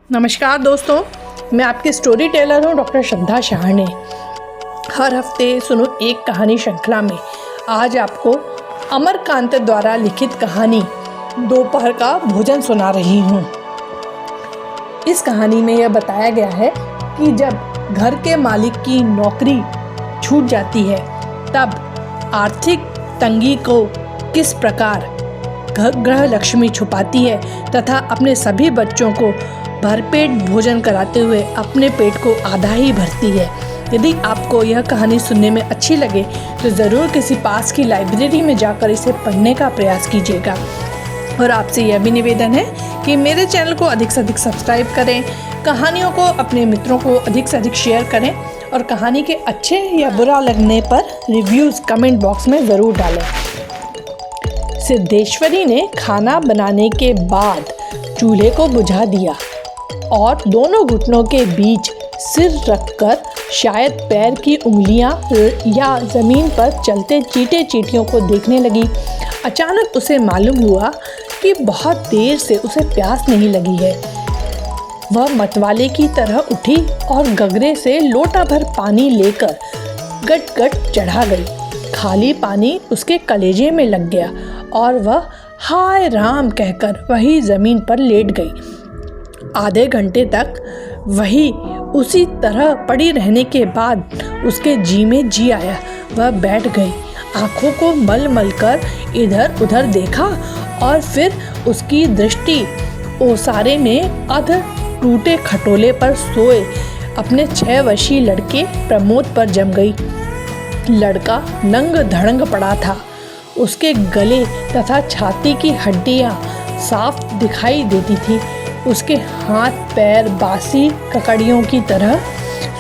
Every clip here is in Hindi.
नमस्कार दोस्तों, मैं आपकी स्टोरी टेलर हूँ डॉक्टर श्रद्धा शाहने। हर हफ्ते सुनो एक कहानी श्रृंखला में आज आपको अमरकांत द्वारा लिखित कहानी दोपहर का भोजन सुना रही हूँ। इस कहानी में यह बताया गया है कि जब घर के मालिक की नौकरी छूट जाती है तब आर्थिक तंगी को किस प्रकार गृह लक्ष्मी छुपाती है तथा अपने सभी बच्चों को भरपेट भोजन कराते हुए अपने पेट को आधा ही भरती है। यदि आपको यह कहानी सुनने में अच्छी लगे तो ज़रूर किसी पास की लाइब्रेरी में जाकर इसे पढ़ने का प्रयास कीजिएगा। और आपसे यह भी निवेदन है कि मेरे चैनल को अधिक से अधिक सब्सक्राइब करें, कहानियों को अपने मित्रों को अधिक से अधिक शेयर करें और कहानी के अच्छे या बुरा लगने पर रिव्यूज़ कमेंट बॉक्स में ज़रूर डालें। सिद्धेश्वरी ने खाना बनाने के बाद चूल्हे को बुझा दिया और दोनों घुटनों के बीच सिर रखकर शायद पैर की उंगलियां या ज़मीन पर चलते चींटे चींटियों को देखने लगी। अचानक उसे मालूम हुआ कि बहुत देर से उसे प्यास नहीं लगी है। वह मतवाले की तरह उठी और गगरे से लोटा भर पानी लेकर गट चढ़ा गई। खाली पानी उसके कलेजे में लग गया और वह हाय राम कहकर वही ज़मीन पर लेट गई। आधे घंटे तक वही उसी तरह पड़ी रहने के बाद उसके जी में जी आया। वह बैठ गई, आंखों को मल मल कर इधर उधर देखा और फिर उसकी दृष्टि ओसारे में अध टूटे खटोले पर सोए अपने 6 वर्षीय लड़के प्रमोद पर जम गई। लड़का नंग धड़ंग पड़ा था। उसके गले तथा छाती की हड्डियां साफ दिखाई देती थी। उसके हाथ पैर बासी ककड़ियों की तरह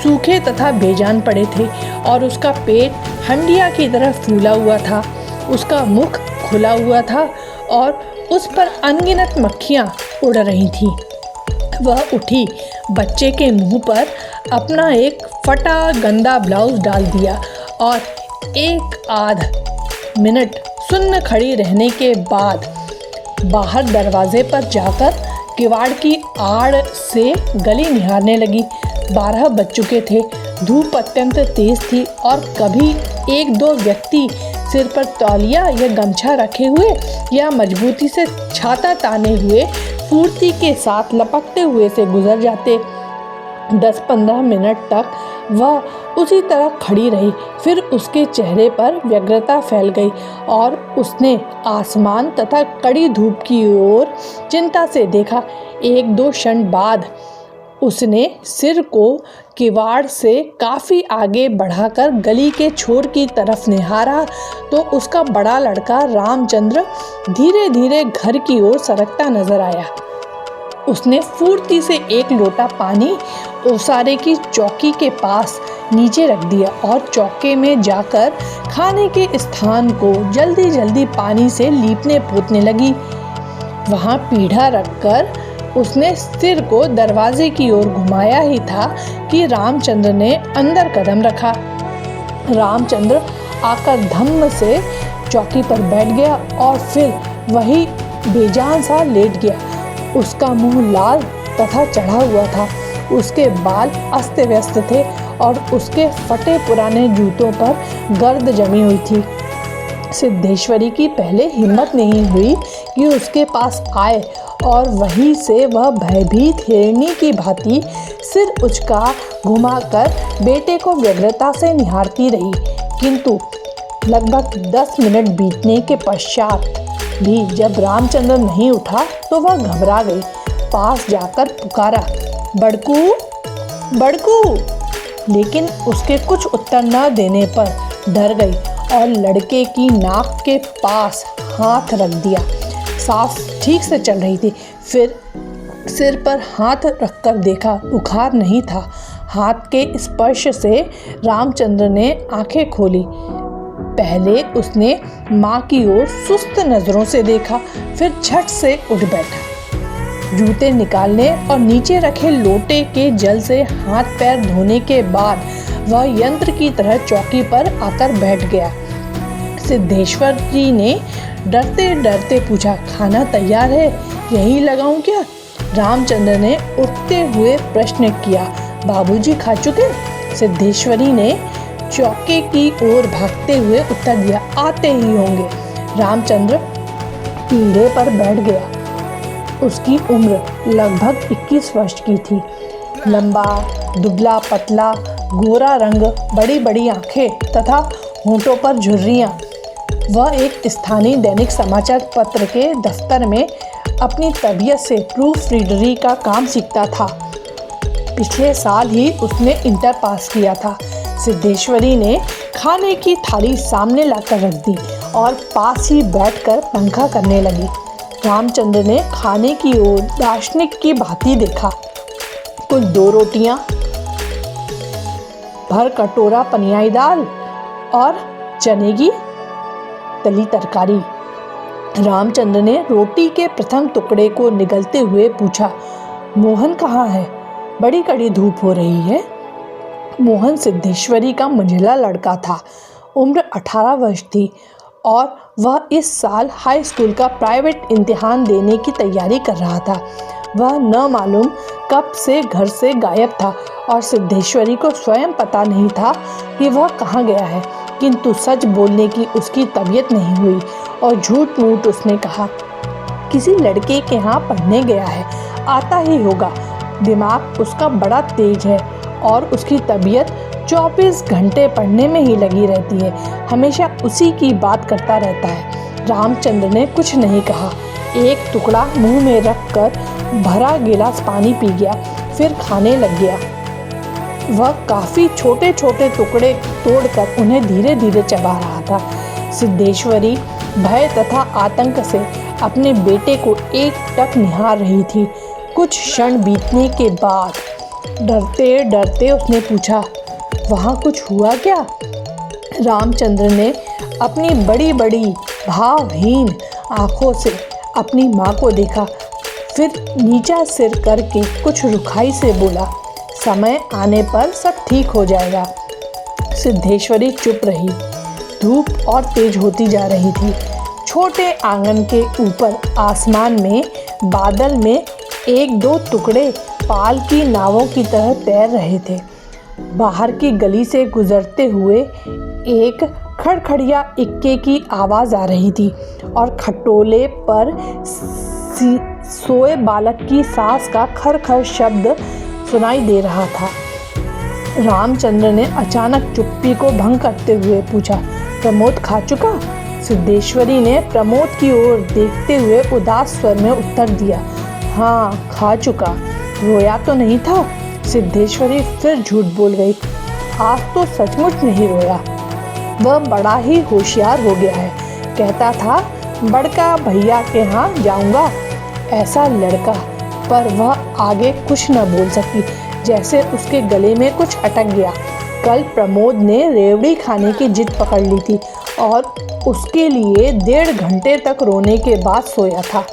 सूखे तथा बेजान पड़े थे और उसका पेट हंडिया की तरह फूला हुआ था। उसका मुख खुला हुआ था और उस पर अनगिनत मक्खियाँ उड़ रही थीं। वह उठी, बच्चे के मुंह पर अपना एक फटा गंदा ब्लाउज डाल दिया और 1 मिनट सुन्न खड़ी रहने के बाद बाहर दरवाजे पर जाकर किवाड़ की आड़ से गली निहारने लगी। 12 बज चुके थे। धूप अत्यंत तेज थी और कभी 1-2 व्यक्ति सिर पर तौलिया या गमछा रखे हुए या मजबूती से छाता ताने हुए फुर्ती के साथ लपकते हुए से गुजर जाते। 10-15 मिनट तक वह उसी तरह खड़ी रही। फिर उसके चेहरे पर व्यग्रता फैल गई और उसने आसमान तथा कड़ी धूप की ओर चिंता से देखा। 1-2 क्षण बाद उसने सिर को किवाड़ से काफ़ी आगे बढ़ाकर गली के छोर की तरफ निहारा तो उसका बड़ा लड़का रामचंद्र धीरे धीरे घर की ओर सरकता नजर आया। उसने फुर्ती से 1 लोटा पानी ओसारे की चौकी के पास नीचे रख दिया और चौके में जाकर खाने के स्थान को जल्दी जल्दी पानी से लीपने पोतने लगी। वहाँ पीढ़ा रखकर उसने सिर को दरवाजे की ओर घुमाया ही था कि रामचंद्र ने अंदर कदम रखा। रामचंद्र आकर धम्म से चौकी पर बैठ गया और फिर वही बेजान सा लेट गया। उसका मुंह लाल तथा चढ़ा हुआ था। उसके बाल अस्त व्यस्त थे और उसके फटे पुराने जूतों पर गर्द जमी हुई थी। सिद्धेश्वरी की पहले हिम्मत नहीं हुई कि उसके पास आए और वहीं से वह भयभीत हिरणी की भांति सिर उचका घुमाकर बेटे को व्यग्रता से निहारती रही। किंतु लगभग 10 मिनट बीतने के पश्चात भी जब रामचंद्र नहीं उठा तो वह घबरा गई। पास जाकर पुकारा, बड़कू बड़कू, लेकिन उसके कुछ उत्तर न देने पर डर गई और लड़के की नाक के पास हाथ रख दिया। सांस ठीक से चल रही थी। फिर सिर पर हाथ रखकर देखा, बुखार नहीं था। हाथ के स्पर्श से रामचंद्र ने आंखें खोली। पहले उसने माँ की ओर सुस्त नज़रों से देखा, फिर झट से उठ बैठा। जूते निकालने और नीचे रखे लोटे के जल से हाथ पैर धोने के बाद वह यंत्र की तरह चौकी पर आकर बैठ गया। सिद्धेश्वर जी ने डरते डरते पूछा, खाना तैयार है, यही लगाऊं क्या? रामचंद्र ने उठते हुए प्रश्न किया, बाबूजी खा चुके? सिद्धेश्वरी ने चौके की ओर भागते हुए उत्तर दिया, आते ही होंगे। रामचंद्र पीढ़े पर बैठ गया। उसकी उम्र लगभग 21 वर्ष की थी। लंबा, दुबला पतला, गोरा रंग, बड़ी बड़ी आंखें तथा होंठों पर झुर्रियाँ। वह एक स्थानीय दैनिक समाचार पत्र के दफ्तर में अपनी तबीयत से प्रूफ रीडरी का काम सीखता था। पिछले साल ही उसने इंटर पास किया था। सिद्धेश्वरी ने खाने की थाली सामने लाकर रख दी और पास ही बैठकर पंखा करने लगी। रामचंद्र ने खाने की ओर दार्शनिक की भांति देखा। कुल 2 रोटियां, भर कटोरा पनियाई दाल और चने की तली तरकारी। रामचंद्र ने रोटी के प्रथम टुकड़े को निगलते हुए पूछा, मोहन कहाँ है? बड़ी कड़ी धूप हो रही है। मोहन सिद्धेश्वरी का मंझला लड़का था। उम्र 18 वर्ष थी और वह इस साल हाई स्कूल का प्राइवेट इम्तिहान देने की तैयारी कर रहा था। वह न मालूम कब से घर से गायब था और सिद्धेश्वरी को स्वयं पता नहीं था कि वह कहाँ गया है, किंतु सच बोलने की उसकी तबीयत नहीं हुई और झूठ मूठ उसने कहा, किसी लड़के के यहाँ पढ़ने गया है, आता ही होगा। दिमाग उसका बड़ा तेज है और उसकी तबीयत 24 घंटे पढ़ने में ही लगी रहती है, हमेशा उसी की बात करता रहता है। रामचंद्र ने कुछ नहीं कहा। एक टुकड़ा मुंह में रखकर भरा गिलास पानी पी गया, फिर खाने लग गया। वह काफ़ी छोटे छोटे टुकड़े तोड़कर उन्हें धीरे धीरे चबा रहा था। सिद्धेश्वरी भय तथा आतंक से अपने बेटे को एकटक निहार रही थी। कुछ क्षण बीतने के बाद डरते डरते उसने पूछा, वहाँ कुछ हुआ क्या? रामचंद्र ने अपनी बड़ी बड़ी भावहीन आँखों से अपनी माँ को देखा, फिर नीचा सिर करके कुछ रुखाई से बोला, समय आने पर सब ठीक हो जाएगा। सिद्धेश्वरी चुप रही। धूप और तेज होती जा रही थी। छोटे आंगन के ऊपर आसमान में बादल में 1-2 टुकड़े पाल की नावों की तरह तैर रहे थे। बाहर की गली से गुजरते हुए एक खड़खड़िया इक्के की आवाज़ आ रही थी और खटोले पर सोए बालक की सांस का खर-खर शब्द सुनाई दे रहा था। रामचंद्र ने अचानक चुप्पी को भंग करते हुए पूछा, प्रमोद खा चुका? सिद्धेश्वरी ने प्रमोद की ओर देखते हुए उदास स्वर में उत्तर दिया, हाँ खा चुका। रोया तो नहीं था? सिद्धेश्वरी फिर झूठ बोल गई, आज तो सचमुच नहीं रोया। वह बड़ा ही होशियार हो गया है, कहता था बड़का भैया के यहाँ जाऊंगा। ऐसा लड़का, पर वह आगे कुछ न बोल सकी, जैसे उसके गले में कुछ अटक गया। कल प्रमोद ने रेवड़ी खाने की जिद पकड़ ली थी और उसके लिए 1.5 घंटे तक रोने के बाद सोया था।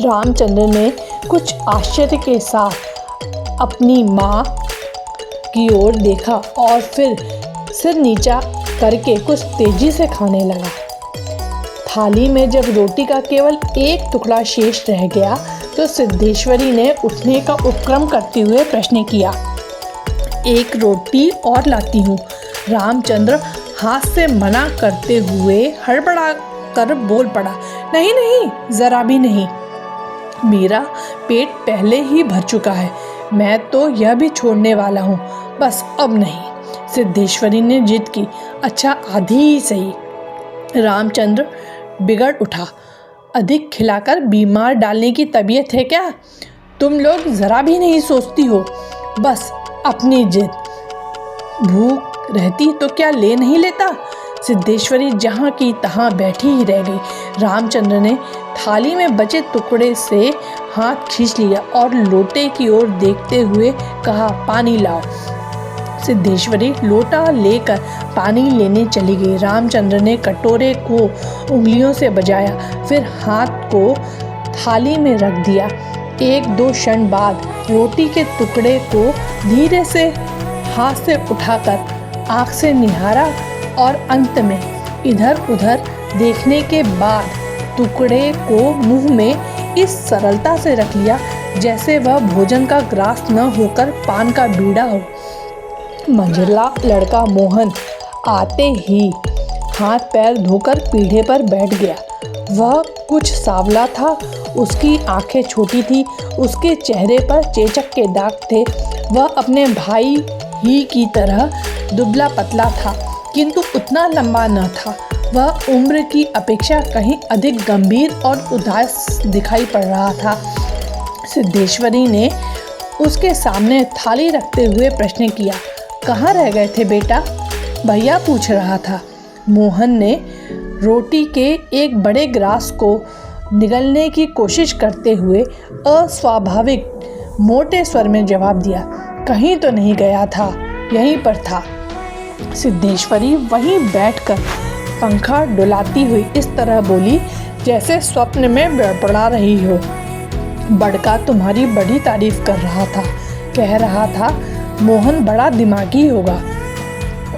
रामचंद्र ने कुछ आश्चर्य के साथ अपनी माँ की ओर देखा और फिर सिर नीचा करके कुछ तेजी से खाने लगा। थाली में जब रोटी का केवल एक टुकड़ा शेष रह गया तो सिद्धेश्वरी ने उठने का उपक्रम करते हुए प्रश्न किया, एक रोटी और लाती हूँ। रामचंद्र हाथ से मना करते हुए हड़बड़ा कर बोल पड़ा, नहीं नहीं, ज़रा भी नहीं, मेरा पेट पहले ही भर चुका है, मैं तो यह भी छोड़ने वाला हूँ, बस अब नहीं। सिद्धेश्वरी ने जिद की, अच्छा आधी ही सही। रामचंद्र बिगड़ उठा, अधिक खिलाकर बीमार डालने की तबीयत है क्या? तुम लोग ज़रा भी नहीं सोचती हो, बस अपनी जिद। भूख रहती तो क्या ले नहीं लेता? सिद्धेश्वरी जहाँ की तहाँ बैठी ही रह गई। रामचंद्र ने थाली में बचे टुकड़े से हाथ खींच लिया और लोटे की ओर देखते हुए कहा, पानी लाओ। सिद्धेश्वरी लोटा लेकर पानी लेने चली गई। रामचंद्र ने कटोरे को उंगलियों से बजाया, फिर हाथ को थाली में रख दिया। 1-2 क्षण बाद रोटी के टुकड़े को धीरे से हाथ से उठाकर आँख से निहारा और अंत में इधर उधर देखने के बाद टुकड़े को मुंह में इस सरलता से रख लिया जैसे वह भोजन का ग्रास न होकर पान का बीड़ा हो। मंझला लड़का मोहन आते ही हाथ पैर धोकर पीढ़े पर बैठ गया। वह कुछ सांवला था, उसकी आंखें छोटी थी, उसके चेहरे पर चेचक के दाग थे। वह अपने भाई ही की तरह दुबला पतला था, किंतु उतना लंबा न था। वह उम्र की अपेक्षा कहीं अधिक गंभीर और उदास दिखाई पड़ रहा था। सिद्धेश्वरी ने उसके सामने थाली रखते हुए प्रश्न किया, कहाँ रह गए थे बेटा? भैया पूछ रहा था। मोहन ने रोटी के एक बड़े ग्रास को निगलने की कोशिश करते हुए अस्वाभाविक मोटे स्वर में जवाब दिया, कहीं तो नहीं गया था, यहीं पर था। सिद्धेश्वरी वहीं बैठकर पंखा डुलाती हुई इस तरह बोली जैसे स्वप्न में बड़बड़ा रही हो। बड़का तुम्हारी बड़ी तारीफ कर रहा था, कह रहा था मोहन बड़ा दिमागी होगा,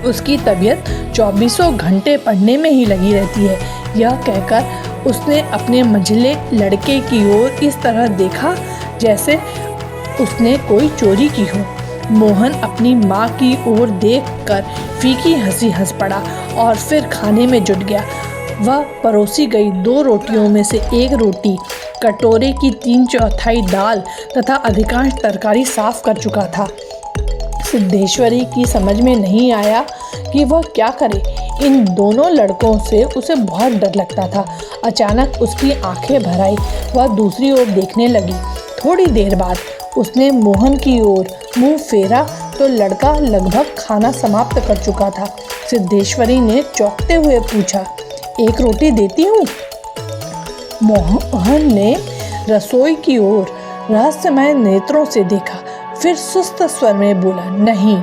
उसकी तबीयत 24 घंटे पढ़ने में ही लगी रहती है। यह कहकर उसने अपने मंझले लड़के की ओर इस तरह देखा जैसे उसने कोई चोरी की हो। मोहन अपनी माँ की ओर देखकर फीकी हंसी हंस पड़ा और फिर खाने में जुट गया। वह परोसी गई 2 रोटियों में से एक रोटी, कटोरे की 3/4 दाल तथा अधिकांश तरकारी साफ कर चुका था। सिद्धेश्वरी की समझ में नहीं आया कि वह क्या करे। इन दोनों लड़कों से उसे बहुत डर लगता था। अचानक उसकी आंखें भर आई, वह दूसरी ओर देखने लगी। थोड़ी देर बाद उसने मोहन की ओर मुंह फेरा तो लड़का लगभग खाना समाप्त कर चुका था। सिद्धेश्वरी ने चौंकते हुए पूछा, एक रोटी देती हूँ? मोहन ने रसोई की ओर रहस्यमय नेत्रों से देखा, फिर सुस्त स्वर में बोला, नहीं।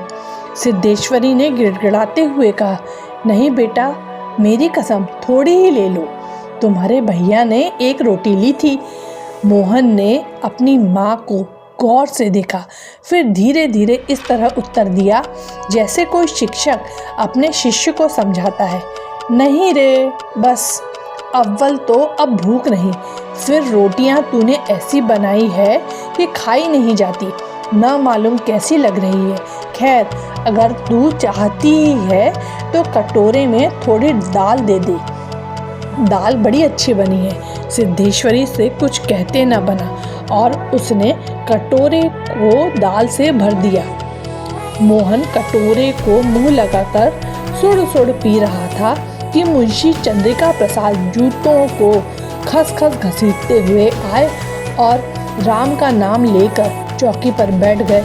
सिद्धेश्वरी ने गिड़गिड़ाते हुए कहा, नहीं बेटा, मेरी कसम, थोड़ी ही ले लो, तुम्हारे भैया ने एक रोटी ली थी। मोहन ने अपनी माँ को गौर से देखा, फिर धीरे धीरे इस तरह उत्तर दिया जैसे कोई शिक्षक अपने शिष्य को समझाता है, नहीं रे, बस अव्वल तो अब भूख नहीं, फिर रोटियां तूने ऐसी बनाई है कि खाई नहीं जाती, न मालूम कैसी लग रही है। खैर, अगर तू चाहती ही है तो कटोरे में थोड़ी दाल दे दे, दाल बड़ी अच्छी बनी है। सिद्धेश्वरी से कुछ कहते न बना और उसने कटोरे को दाल से भर दिया। मोहन कटोरे को मुंह लगाकर सुड़ सुड़ पी रहा था कि मुंशी चंद्रिका प्रसाद जूतों को खस-खस घसीटते हुए आए और राम का नाम लेकर चौकी पर बैठ गए।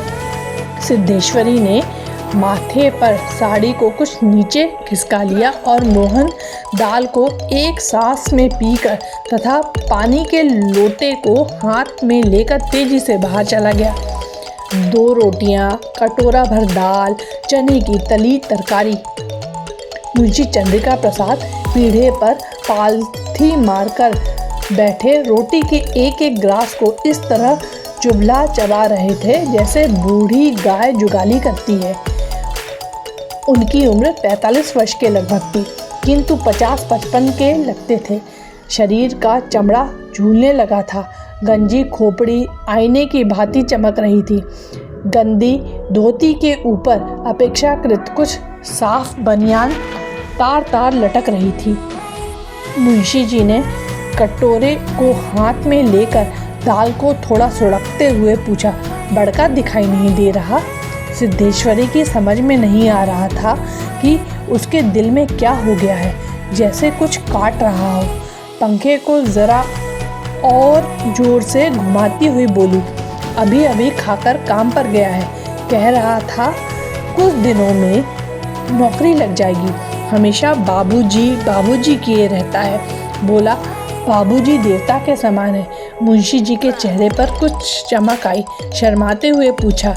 सिद्धेश्वरी ने माथे पर साड़ी को कुछ नीचे खिसका लिया और मोहन दाल को एक सांस में पीकर तथा पानी के लोटे को हाथ में लेकर तेजी से बाहर चला गया। 2 रोटियां, कटोरा भर दाल, चने की तली तरकारी। मुंशी चंद्रिका प्रसाद पीढ़े पर पालथी मारकर बैठे रोटी के एक एक ग्रास को इस तरह चुभला चबा रहे थे जैसे बूढ़ी गाय जुगाली करती है। उनकी उम्र 45 वर्ष के लगभग थी, किंतु 50-55 के लगते थे। शरीर का चमड़ा झूलने लगा था, गंजी खोपड़ी आईने की भांति चमक रही थी। गंदी धोती के ऊपर अपेक्षाकृत कुछ साफ बनियान तार तार लटक रही थी। मुंशी जी ने कटोरे को हाथ में लेकर दाल को थोड़ा सुड़कते हुए पूछा, बड़का दिखाई नहीं दे रहा? सिद्धेश्वरी की समझ में नहीं आ रहा था कि उसके दिल में क्या हो गया है, जैसे कुछ काट रहा हो। पंखे को ज़रा और ज़ोर से घुमाती हुई बोली, अभी अभी खाकर काम पर गया है, कह रहा था कुछ दिनों में नौकरी लग जाएगी, हमेशा बाबूजी किए रहता है। बोला, बाबूजी देवता के समान है। मुंशी जी के चेहरे पर कुछ चमक आई, शर्माते हुए पूछा,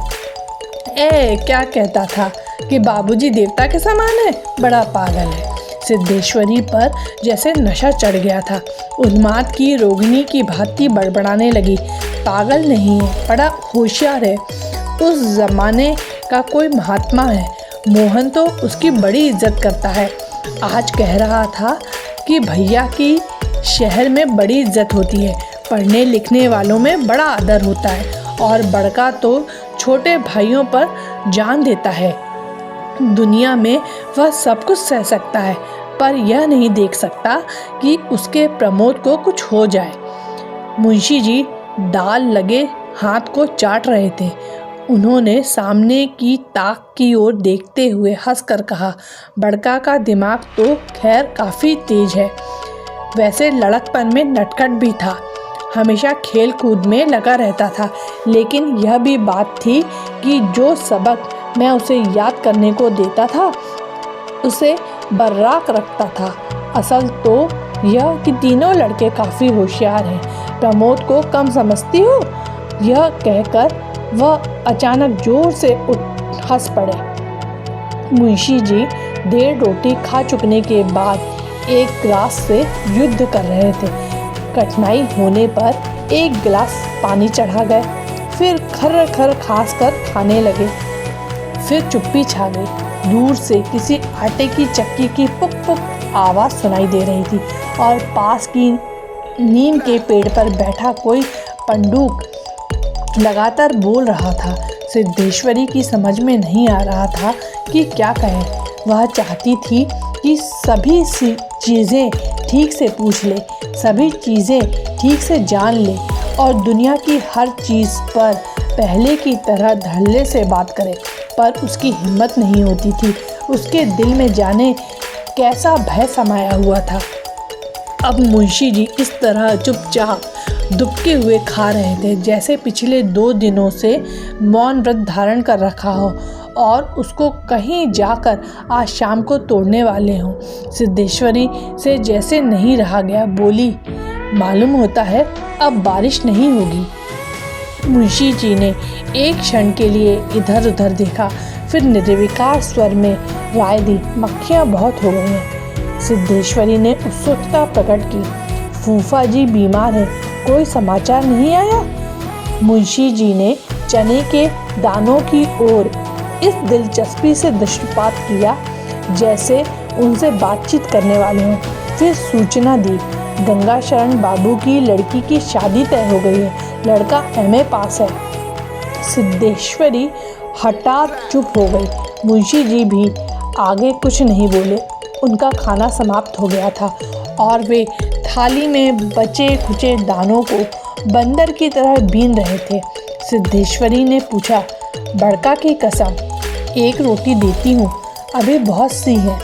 क्या कहता था कि बाबूजी देवता के समान है? बड़ा पागल है। सिद्धेश्वरी पर जैसे नशा चढ़ गया था, उन्माद की रोगिणी की भांति बड़बड़ाने लगी, पागल नहीं है, बड़ा होशियार है, उस जमाने का कोई महात्मा है, मोहन तो उसकी बड़ी इज्जत करता है। आज कह रहा था कि भैया की शहर में बड़ी इज्जत होती है, पढ़ने लिखने वालों में बड़ा आदर होता है और बड़का तो छोटे भाइयों पर जान देता है। दुनिया में वह सब कुछ सह सकता है, पर यह नहीं देख सकता कि उसके प्रमोद को कुछ हो जाए। मुंशी जी डाल लगे हाथ को चाट रहे थे। उन्होंने सामने की ताक की ओर देखते हुए हंसकर कहा, बड़का का दिमाग तो खैर काफ़ी तेज है, वैसे लड़कपन में नटखट भी था, हमेशा खेल कूद में लगा रहता था, लेकिन यह भी बात थी कि जो सबक मैं उसे याद करने को देता था उसे बर्राक रखता था। असल तो यह कि तीनों लड़के काफ़ी होशियार हैं, प्रमोद को कम समझती हो। यह कहकर वह अचानक जोर से उठ हंस पड़े। मुंशी जी 1.5 रोटी खा चुकने के बाद एक गिलास से युद्ध कर रहे थे। कठिनाई होने पर एक गिलास पानी चढ़ा गए, फिर खर्र खर्र खास कर खाने लगे। फिर चुप्पी छा गई। दूर से किसी आटे की चक्की की पुक पुक आवाज़ सुनाई दे रही थी और पास की नीम के पेड़ पर बैठा कोई पंडूक लगातार बोल रहा था। सिद्धेश्वरी की समझ में नहीं आ रहा था कि क्या कहे। वह चाहती थी कि सभी चीज़ें ठीक से पूछ ले, सभी चीज़ें ठीक से जान ले और दुनिया की हर चीज़ पर पहले की तरह धड़ल्ले से बात करे, पर उसकी हिम्मत नहीं होती थी। उसके दिल में जाने कैसा भय समाया हुआ था। अब मुंशी जी इस तरह चुपचाप दुबके हुए खा रहे थे जैसे पिछले 2 दिनों से मौन व्रत धारण कर रखा हो और उसको कहीं जाकर आज शाम को तोड़ने वाले हों। सिद्धेश्वरी से जैसे नहीं रहा गया, बोली, मालूम होता है अब बारिश नहीं होगी। मुंशी जी ने एक क्षण के लिए इधर उधर देखा, फिर निर्विकार स्वर में राय दी, मक्खियाँ बहुत हो गई हैं। सिद्धेश्वरी ने उत्सुकता प्रकट की, फूफा जी बीमार हैं, कोई समाचार नहीं आया? मुंशी जी ने चने के दानों की ओर इस दिलचस्पी से दृष्टिपात किया जैसे उनसे बातचीत करने वाले हों। फिर सूचना दी, गंगाशरण बाबू की लड़की की शादी तय हो गई है, लड़का MA पास है। सिद्धेश्वरी हठात चुप हो गई। मुंशी जी भी आगे कुछ नहीं बोले। उनका खाना समाप्त हो गया था और वे थाली में बचे खुचे दानों को बंदर की तरह बीन रहे थे। सिद्धेश्वरी ने पूछा, बड़का की कसम 1 रोटी देती हूँ, अभी बहुत सी है।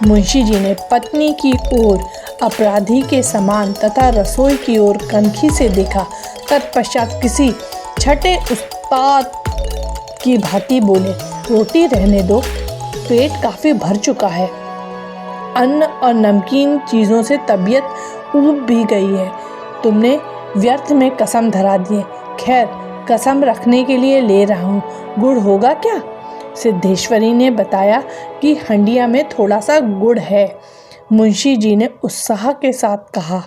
मुंशी जी ने पत्नी की ओर अपराधी के समान तथा रसोई की ओर कनखी से देखा। तत्पश्चात किसी छठे उस्ताद की भांति बोले, रोटी रहने दो, पेट काफ़ी भर चुका है। अन्न और नमकीन चीज़ों से तबीयत ऊब भी गई है। तुमने व्यर्थ में कसम धरा दिए। खैर, कसम रखने के लिए ले रहा हूँ, गुड़ होगा क्या? सिद्धेश्वरी ने बताया कि हंडिया में थोड़ा सा गुड़ है। मुंशी जी ने उत्साह के साथ कहा,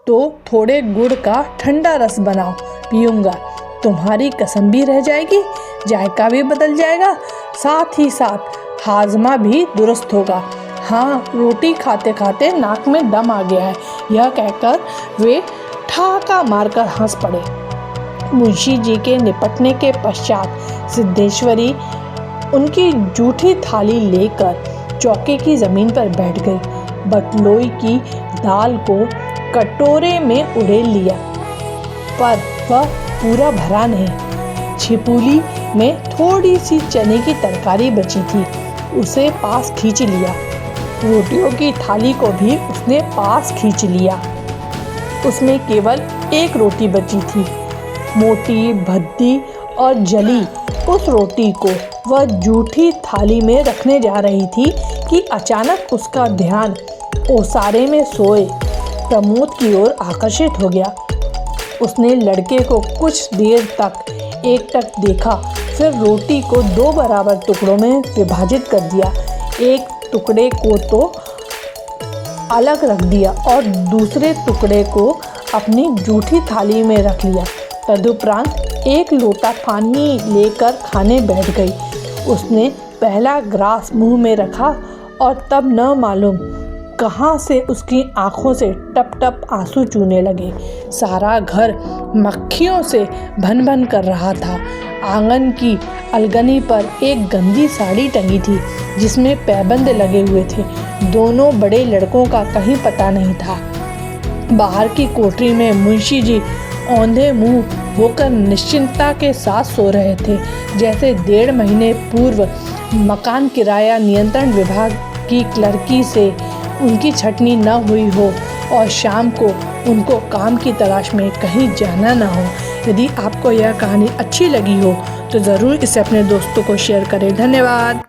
तो थोड़े गुड़ का ठंडा रस बनाओ, पीऊँगा। तुम्हारी कसम भी रह जाएगी, जायका भी बदल जाएगा, साथ ही साथ हाजमा भी दुरुस्त होगा। हाँ, रोटी खाते खाते नाक में दम आ गया है। यह कहकर वे ठाका मारकर हंस पड़े। मुंशी जी के निपटने के पश्चात सिद्धेश्वरी उनकी जूठी थाली लेकर चौके की ज़मीन पर बैठ गई। बटलोई की दाल को कटोरे में उड़ेल लिया, पर वह पूरा भरा नहीं। छिपुली में थोड़ी सी चने की तरकारी बची थी, उसे पास खींच लिया। रोटियों की थाली को भी उसने पास खींच लिया। उसमें केवल 1 रोटी बची थी, मोटी, भद्दी और जली। उस रोटी को वह जूठी थाली में रखने जा रही थी कि अचानक उसका ध्यान ओसारे में सोए प्रमोद की ओर आकर्षित हो गया। उसने लड़के को कुछ देर तक एकटक देखा, फिर रोटी को 2 बराबर टुकड़ों में विभाजित कर दिया। एक टुकड़े को तो अलग रख दिया और दूसरे टुकड़े को अपनी जूठी थाली में रख लिया। तदुपरांत 1 लोटा पानी लेकर खाने बैठ गई। उसने पहला ग्रास मुंह में रखा और तब न मालूम कहाँ से उसकी आंखों से टप टप आंसू चूने लगे। सारा घर मक्खियों से भन भन कर रहा था। आंगन की अलगनी पर एक गंदी साड़ी टंगी थी जिसमें पैबंद लगे हुए थे। दोनों बड़े लड़कों का कहीं पता नहीं था। बाहर की कोठरी में मुंशी जी औंधे मुंह होकर निश्चिंतता के साथ सो रहे थे, जैसे 1.5 महीने पूर्व मकान किराया नियंत्रण विभाग की क्लर्की से उनकी छटनी न हुई हो और शाम को उनको काम की तलाश में कहीं जाना ना हो। यदि आपको यह कहानी अच्छी लगी हो तो ज़रूर इसे अपने दोस्तों को शेयर करें। धन्यवाद।